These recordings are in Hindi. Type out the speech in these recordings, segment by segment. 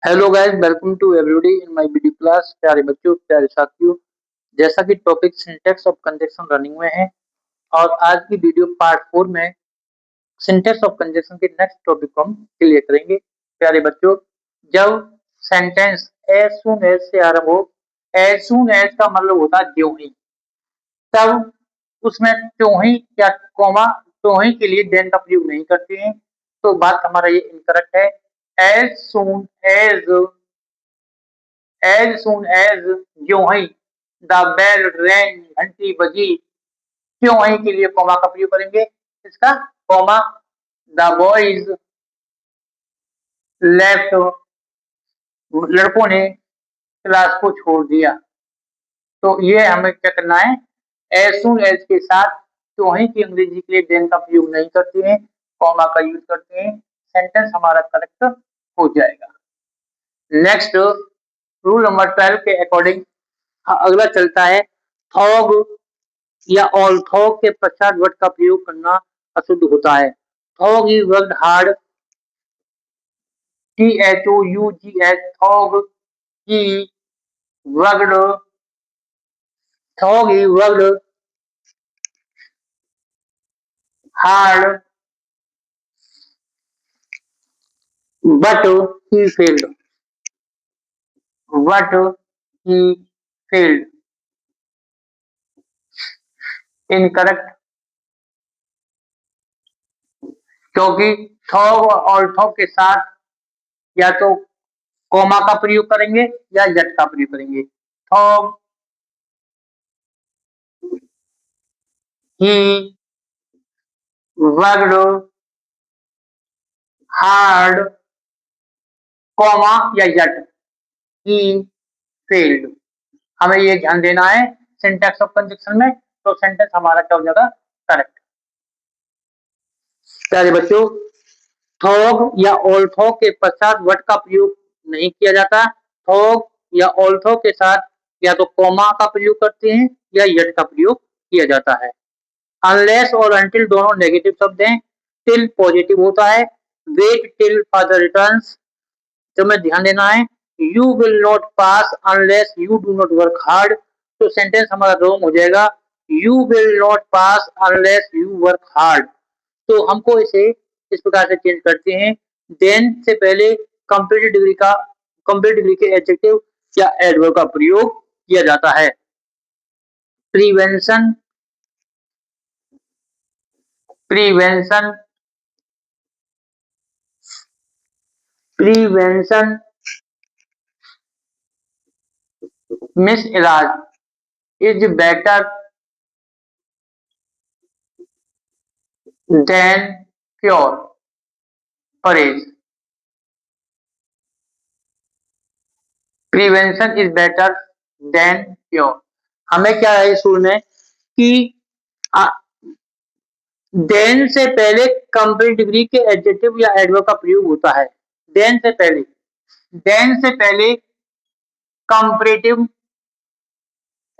Hello guys, welcome to everybody in my video class. प्यारे बच्चों, प्यारे साथियों, जैसा कि topic syntax of conjunction running में है और आज की वीडियो पार्ट 4 में सिंटैक्स ऑफ कंजक्शन के नेक्स्ट टॉपिक को हम क्लियर करेंगे। प्यारे बच्चों, जब सेंटेंस एज सून एज से आरंभ हो, एज सून एज का मतलब होता है ज्यों ही, तब उसमें त्यों ही या कॉमा त्यों ही के लिए देन का प्रयोग नहीं करते हैं, तो बात हमारा ये इनकरेक्ट है। एज सून एज ज्यों ही द बेल रैंग, घंटी बजी, त्यों ही के लिए कॉमा का प्रयोग करेंगे। इसका कॉमा द बॉयज लेफ्ट, लड़कों ने क्लास को छोड़ दिया। तो ये हमें क्या करना है, एज सून एज के साथ त्यों ही की अंग्रेजी के लिए देन का प्रयोग नहीं करते हैं, कॉमा का यूज करते हैं, सेंटेंस हमारा करेक्ट हो जाएगा। नेक्स्ट, रूल नंबर 12 के अकॉर्डिंग अगला चलता है, थॉग या ऑल्थॉग के पश्चात वर्ड का प्रयोग करना अशुद्ध होता है। Though is worked hard, THOUGH, though he worked, though he worked hard but he failed, but he failed, incorrect, क्योंकि थॉग और ऑल्थॉग के साथ या तो कॉमा का प्रयोग करेंगे या यट का प्रयोग करेंगे। थॉग ही वर्कड हार्ड, कॉमा या यट, ही फेल्ड। हमें ये ध्यान देना है सिंटैक्स ऑफ कंजक्शन में, तो सेंटेंस हमारा क्या हो जाएगा, करेक्ट। प्यारे बच्चों, थॉग या ऑल्थॉग के पश्चात वर्ड का प्रयोग नहीं किया जाता। थॉग या ऑल्थॉग के साथ या तो कॉमा का प्रयोग करते हैं या यट का प्रयोग किया जाता है। अनलेस और अनटिल दोनों नेगेटिव शब्द हैं, टिल पॉजिटिव होता है। वेट टिल फादर रिटर्न्स, तो में ध्यान देना है, you will not pass unless you do not work hard, तो सेंटेंस हमारा रॉन्ग हो जाएगा, you will not pass unless you work hard. तो हमको इसे इस प्रकार से चेंज करते हैं, देन से पहले कंप्लीट डिग्री के एडजेक्टिव या एडवर्ब का प्रयोग किया जाता है। प्रिवेंशन, प्रिवेंशन, प्रिवेंशन मिस इलाज इज बेटर देन क्योर, परहेज। Prevention is better than cure. हमें क्या है इस रूल में कि देन से पहले कंप्लीट डिग्री के एडजेक्टिव या एडवर्ब का प्रयोग होता है। देन से पहले, देन से पहले कंपैरेटिव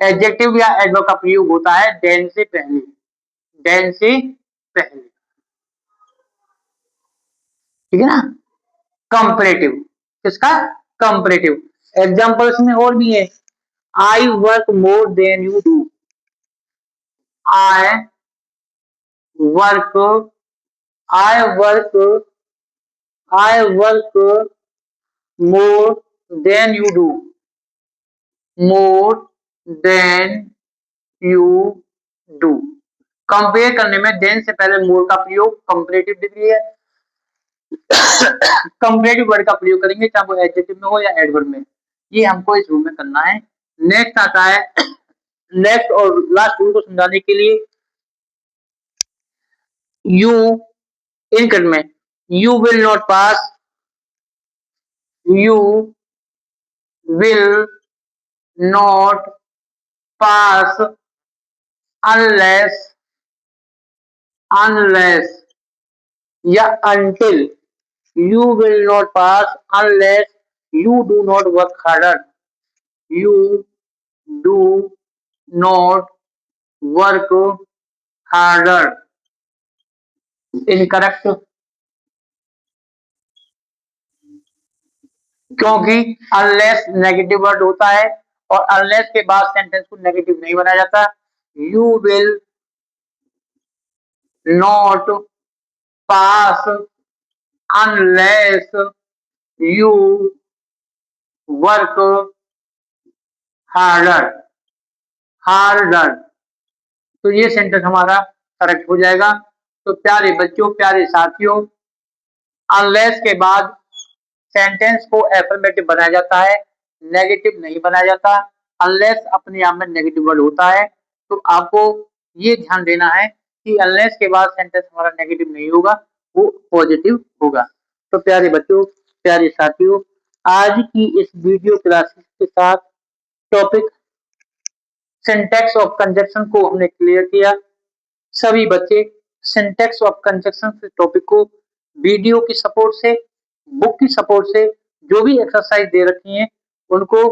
एडजेक्टिव या एडवर्ब का प्रयोग होता है, देन से पहले, देन से पहले, ठीक है ना। कंपैरेटिव, किसका, कंपैरेटिव। एग्जांपल्स में और भी है, I work more than you do, I work, I work, I work more than you do, more than you do. Compare करने में देन से पहले मोर का प्रयोग कंपैरेटिव डिग्री है, कंपैरेटिव वर्ड का प्रयोग करेंगे चाहे वो एडजेक्टिव में हो या एडवर्ब में। ये हमको इस रूल में करना है। नेक्स्ट आता है, नेक्स्ट और लास्ट रूल को समझाने के लिए, यू इन में, you will not pass, you will not pass unless, unless या until, you will not pass unless you do not work harder, you do not work harder, incorrect। क्योंकि अनलेस नेगेटिव वर्ड होता है और अनलेस के बाद सेंटेंस को नेगेटिव नहीं बनाया जाता। You will not pass unless you work harder. Harder, तो ये सेंटेंस हमारा करेक्ट हो जाएगा। तो प्यारे बच्चों, प्यारे साथियों, अनलेस के बाद सेंटेंस को एफर्मेटिव बनाया जाता है, नेगेटिव नहीं बनाया जाता। अनलेस अपने आप में नेगेटिव वर्ड होता है, तो आपको ये ध्यान देना है कि अनलेस के बाद सेंटेंस हमारा नेगेटिव नहीं होगा, वो पॉजिटिव होगा। तो प्यारे बच्चों, प्यारे साथियों, आज की इस वीडियो क्लासेस के साथ टॉपिक सिंटैक्स ऑफ कंजक्शन को हमने क्लियर किया। सभी बच्चे सिंटैक्स ऑफ कंजक्शन के टॉपिक को वीडियो की सपोर्ट से, बुक की सपोर्ट से, जो भी एक्सरसाइज दे रखी हैं उनको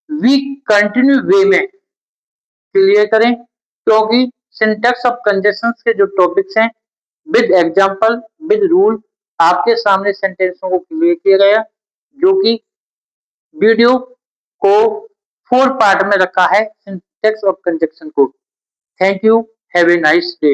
वीक कंटिन्यू वे में क्लियर करें, क्योंकि सिंटैक्स ऑफ कंजक्शन के जो टॉपिक्स हैं विद एग्जांपल, विद रूल, आपके सामने सेंटेंसों को क्लियर किया गया, जो कि वीडियो को 4 पार्ट में रखा है सिंटैक्स ऑफ कंजक्शन को। Thank you, have a nice day.